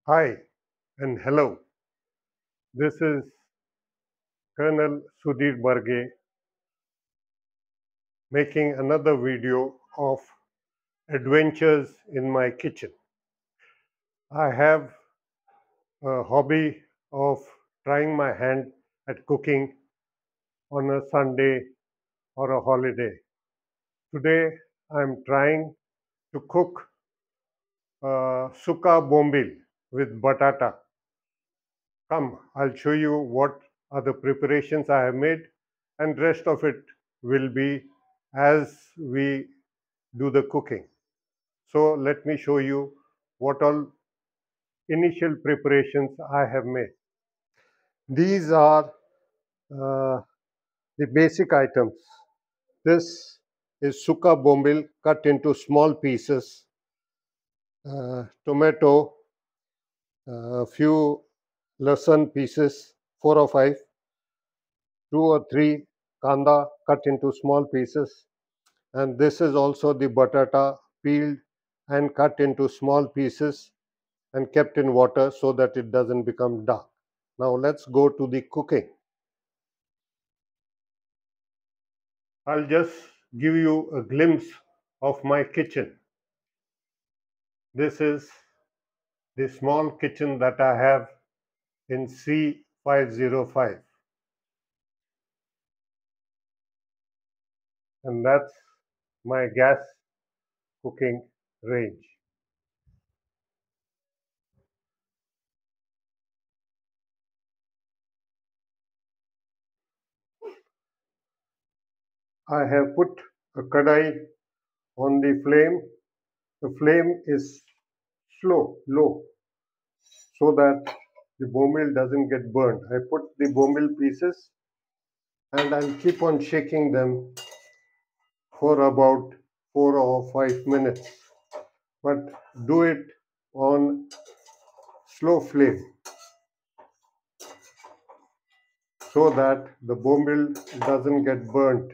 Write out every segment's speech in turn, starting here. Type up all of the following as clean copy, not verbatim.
Hi and hello. This is Colonel Sudhir Barge making another video of adventures in my kitchen. I have a hobby of trying my hand at cooking on a Sunday or a holiday. Today I'm trying to cook suka bombil with batata. Come, I'll show you what are the preparations I have made, and rest of it will be as we do the cooking. So let me show you what all initial preparations I have made. These are uh, the basic items. This is suka bombil cut into small pieces, tomato, a few lasan pieces, 4 or 5, 2 or 3 kanda cut into small pieces, and this is also the batata peeled and cut into small pieces and kept in water so that it doesn't become dark. Now let's go to the cooking. I'll just give you a glimpse of my kitchen. This is the small kitchen that I have in C505, and that's my gas cooking range. I have put a kadai on the flame. The flame is low, so that the bombil doesn't get burned. I put the bombil pieces and I'll keep on shaking them for about 4 or 5 minutes. But do it on slow flame so that the bombil doesn't get burnt.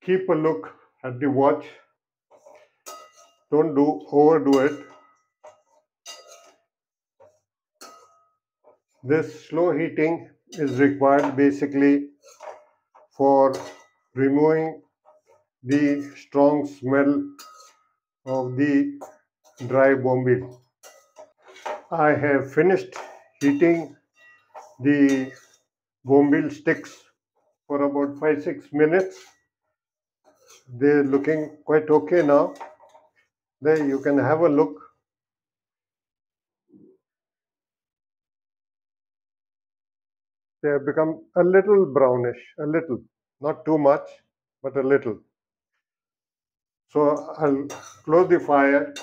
Keep a look at the watch. Don't overdo it. This slow heating is required basically for removing the strong smell of the dry bombil. I have finished heating the bombil sticks for about 5 6 minutes. They're looking quite okay now. There you can have a look. They have become a little brownish, a little, not too much, but a little. So I'll close the fire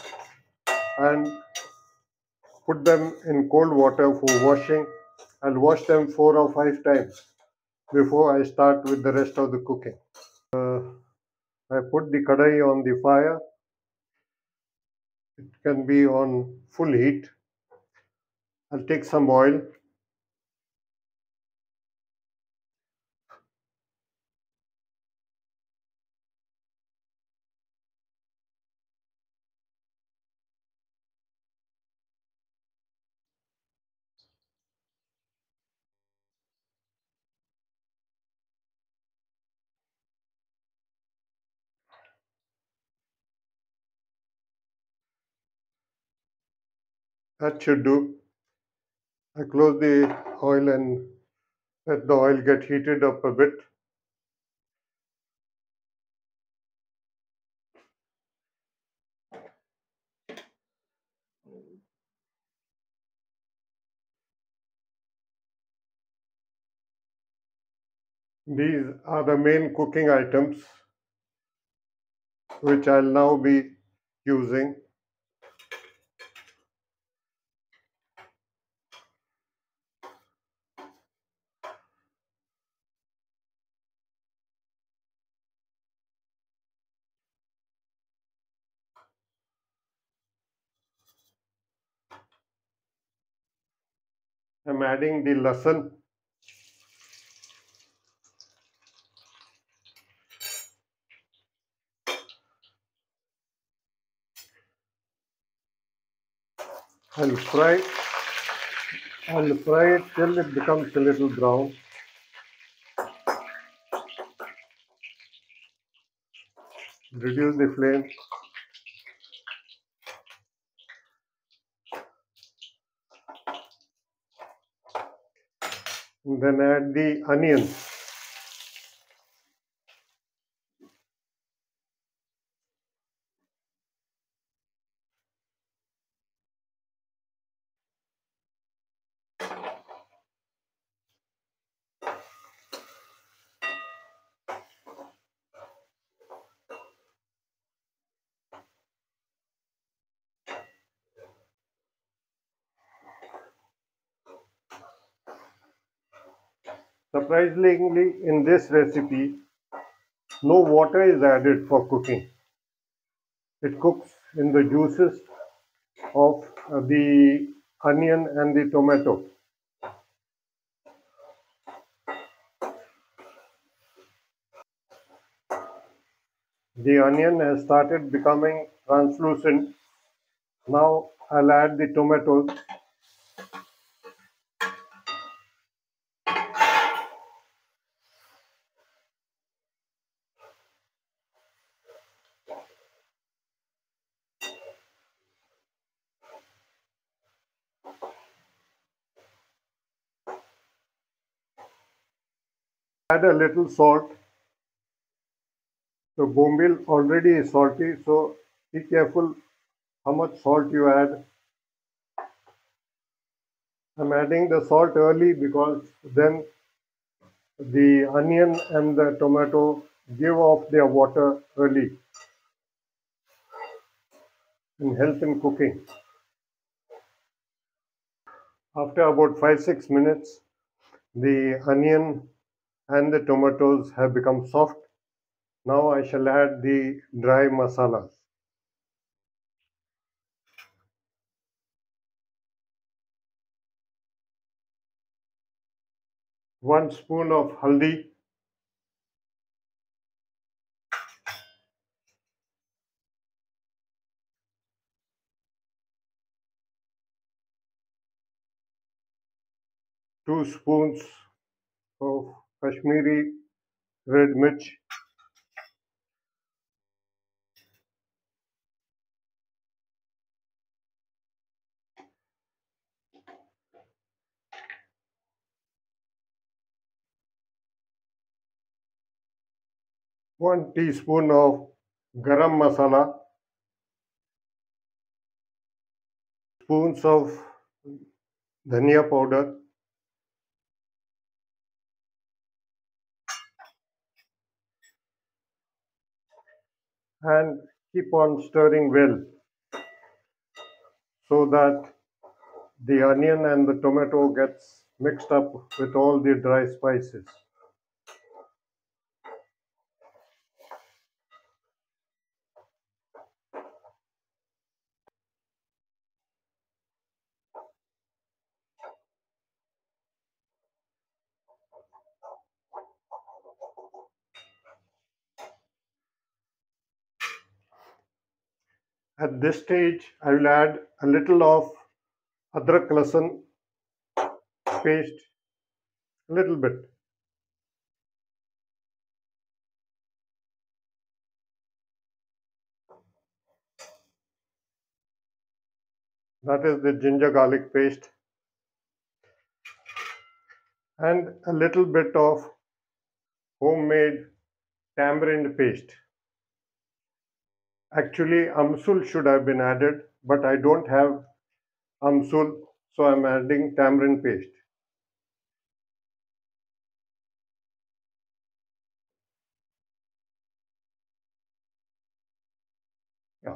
and put them in cold water for washing. I'll wash them 4 or 5 times before I start with the rest of the cooking. I put the kadai on the fire. It can be on full heat. I'll take some oil. That should do. I close the oil and let the oil get heated up a bit. These are the main cooking items which I'll now be using. I'm adding the lasan. I'll fry I'll fry it till it becomes a little brown. Reduce the flame. And then add the onions. Surprisingly, in this recipe, no water is added for cooking. It cooks in the juices of the onion and the tomato. The onion has started becoming translucent. Now I'll add the tomatoes. Add a little salt. The bombil already is salty, so be careful how much salt you add. I'm adding the salt early because then the onion and the tomato give off their water early and help in cooking. After about 5-6 minutes, the onion and the tomatoes have become soft. Now I shall add the dry masalas. 1 spoon of haldi, 2 spoons of Kashmiri red mirch, 1 teaspoon of garam masala, spoons of dhania powder, and keep on stirring well so that the onion and the tomato gets mixed up with all the dry spices. At this stage, I will add a little of adrak lasan paste, a little bit. That is the ginger garlic paste, and a little bit of homemade tamarind paste. Actually, amsul should have been added, but I don't have amsul, so I'm adding tamarind paste. Yeah.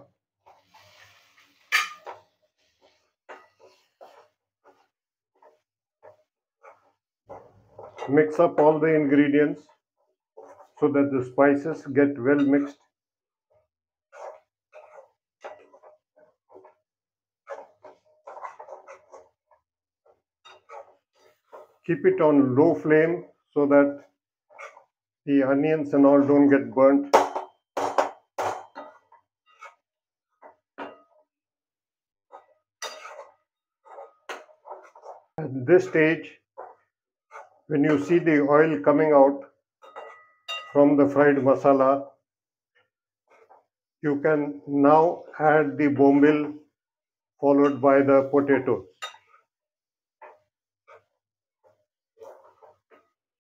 Mix up all the ingredients so that the spices get well mixed. Keep it on low flame so that the onions and all don't get burnt. At this stage, when you see the oil coming out from the fried masala, you can now add the bombil followed by the potatoes.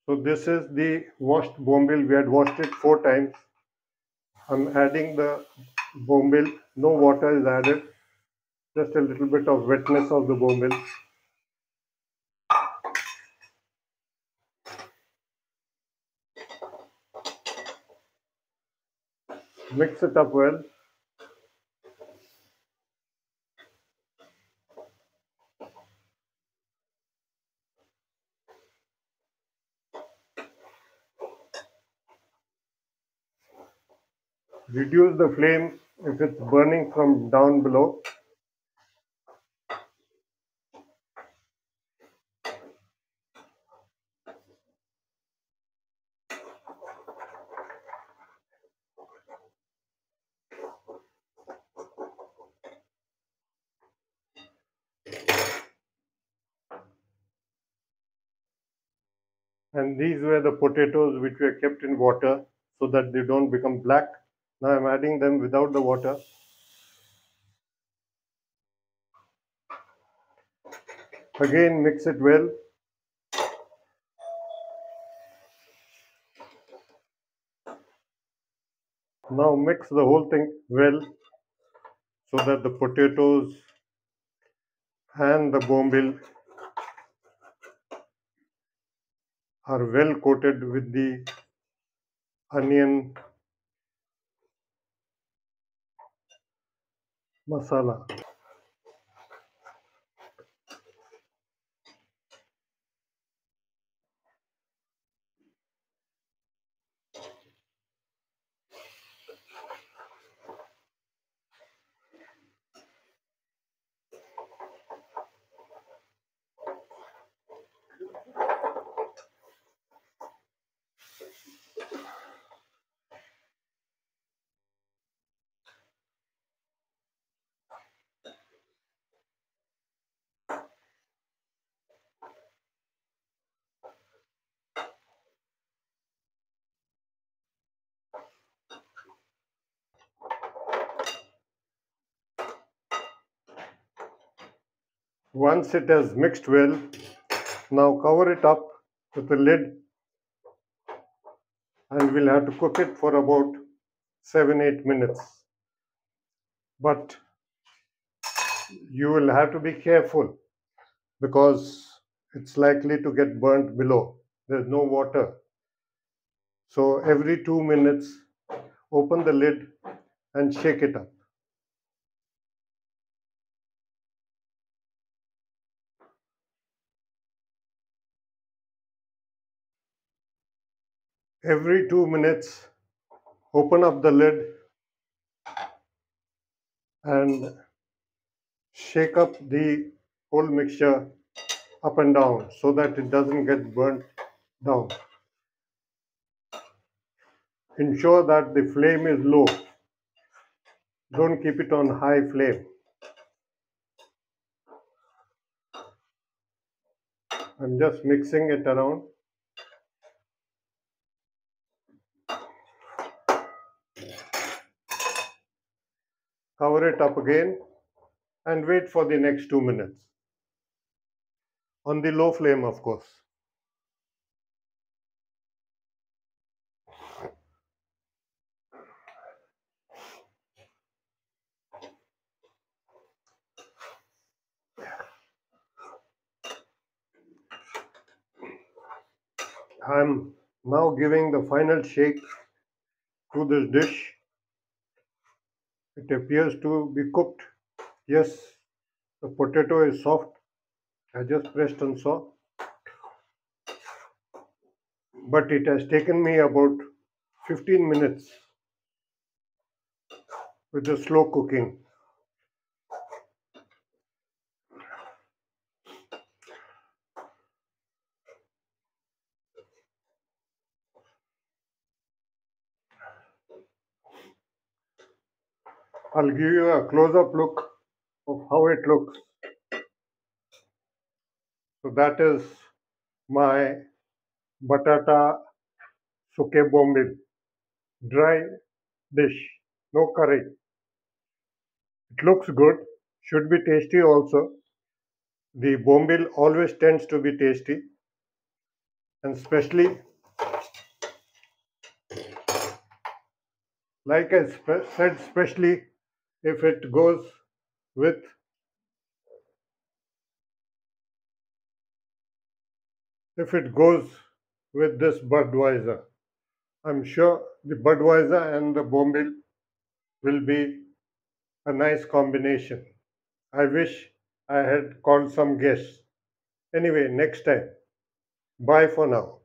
So this is the washed bombil. We had washed it 4 times. I'm adding the bombil. No water is added. Just a little bit of wetness of the bombil. Mix it up well. Reduce the flame if it's burning from down below. And these were the potatoes which were kept in water so that they don't become black. Now I'm adding them without the water. Again, mix it well. Now mix the whole thing well so that the potatoes and the bombil are well coated with the onion masala. Once it has mixed well, now cover it up with a lid and we'll have to cook it for about 7-8 minutes. But you will have to be careful because it's likely to get burnt below. There's no water. So every 2 minutes, open the lid and shake it up. Every 2 minutes, open up the lid and shake up the whole mixture up and down so that it doesn't get burnt down. Ensure that the flame is low. Don't keep it on high flame. I'm just mixing it around. Cover it up again and wait for the next 2 minutes. On the low flame, of course. I'm now giving the final shake to this dish. It appears to be cooked. Yes, the potato is soft. I just pressed and saw. But it has taken me about 15 minutes with the slow cooking. I'll give you a close-up look of how it looks. So that is my batata suke bombil, dry dish, no curry. It looks good, should be tasty also. The bombil always tends to be tasty, and especially, like I said, especially if it goes with if it goes with this Budweiser. I'm sure the Budweiser and the bombil will be a nice combination. I wish I had called some guests. Anyway, next time. Bye for now.